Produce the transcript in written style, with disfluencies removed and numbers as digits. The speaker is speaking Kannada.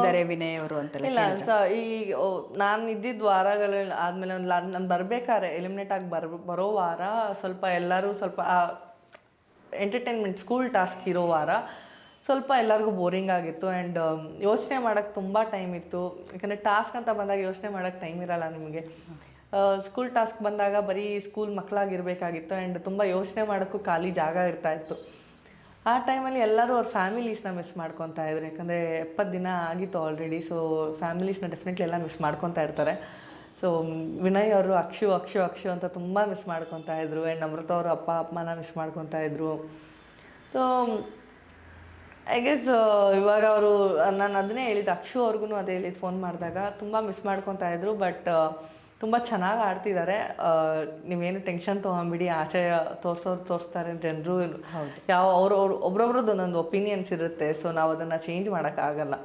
ಇದ್ದಾರೆ ವಿನಯ್ ಅವರು ಅಂತೆಲ್ಲ ಇಲ್ಲ ಈ ನಾನು ಇದ್ದಿದ್ದ ವಾರಗಳ ಆದಮೇಲೆ ಒಂದು ನಾನು ಬರ್ಬೇಕಾದ್ರೆ ಎಲಿಮಿನೇಟ್ ಆಗಿ ಬರೋ ವಾರ ಸ್ವಲ್ಪ ಎಲ್ಲರೂ ಸ್ವಲ್ಪ ಎಂಟರ್ಟೈನ್ಮೆಂಟ್ ಸ್ಕೂಲ್ ಟಾಸ್ಕ್ ಇರೋ ವಾರ ಸ್ವಲ್ಪ ಎಲ್ಲರಿಗೂ ಬೋರಿಂಗ್ ಆಗಿತ್ತು ಆ್ಯಂಡ್ ಯೋಚನೆ ಮಾಡೋಕ್ಕೆ ತುಂಬ ಟೈಮ್ ಇತ್ತು. ಯಾಕಂದರೆ ಟಾಸ್ಕ್ ಅಂತ ಬಂದಾಗ ಯೋಚನೆ ಮಾಡೋಕ್ಕೆ ಟೈಮ್ ಇರಲ್ಲ ನಿಮಗೆ. ಸ್ಕೂಲ್ ಟಾಸ್ಕ್ ಬಂದಾಗ ಬರೀ ಸ್ಕೂಲ್ ಮಕ್ಕಳಾಗಿರಬೇಕಾಗಿತ್ತು ಆ್ಯಂಡ್ ತುಂಬ ಯೋಚನೆ ಮಾಡೋಕ್ಕೂ ಖಾಲಿ ಜಾಗ ಇರ್ತಾಯಿತ್ತು. ಆ ಟೈಮಲ್ಲಿ ಎಲ್ಲರೂ ಅವ್ರ ಫ್ಯಾಮಿಲೀಸ್ನ ಮಿಸ್ ಮಾಡ್ಕೊತಾ ಇದ್ರು. ಯಾಕಂದರೆ 70 ದಿನ ಆಗಿತ್ತು ಆಲ್ರೆಡಿ. ಸೊ ಫ್ಯಾಮಿಲೀಸ್ನ ಡೆಫಿನೆಟ್ಲಿ ಎಲ್ಲ ಮಿಸ್ ಮಾಡ್ಕೊತಾ ಇರ್ತಾರೆ. ಸೊ ವಿನಯ್ ಅವರು ಅಕ್ಷು ಅಂತ ತುಂಬ ಮಿಸ್ ಮಾಡ್ಕೊತಾ ಇದ್ರು. ಆ್ಯಂಡ್ ಅಮೃತ ಅವರು ಅಪ್ಪ ಅಮ್ಮನ ಮಿಸ್ ಮಾಡ್ಕೊತಾ ಇದ್ರು. ಸೊ ಐ ಗೆಸ್ ಇವಾಗ ಅವರು ನಾನು ಅದನ್ನೇ ಹೇಳಿದ್ದು, ಅಕ್ಷು ಅವ್ರಿಗೂ ಅದೇ ಹೇಳಿದ್ದು ಫೋನ್ ಮಾಡಿದಾಗ, ತುಂಬ ಮಿಸ್ ಮಾಡ್ಕೊತಾ ಇದ್ರು. ಬಟ್ ತುಂಬ ಚೆನ್ನಾಗಿ ಆಡ್ತಿದ್ದಾರೆ. ನೀವೇನು ಟೆನ್ಷನ್ ತೊಗೊಂಬಿಡಿ, ಆಚೆ ತೋರಿಸ್ತಾರೆ ಜನರು. ಯಾವ ಒಬ್ರೊಬ್ರದ್ದು ಒಂದೊಂದು ಒಪಿನಿಯನ್ಸ್ ಇರುತ್ತೆ. ಸೊ ನಾವು ಅದನ್ನು ಚೇಂಜ್ ಮಾಡೋಕ್ಕಾಗಲ್ಲ.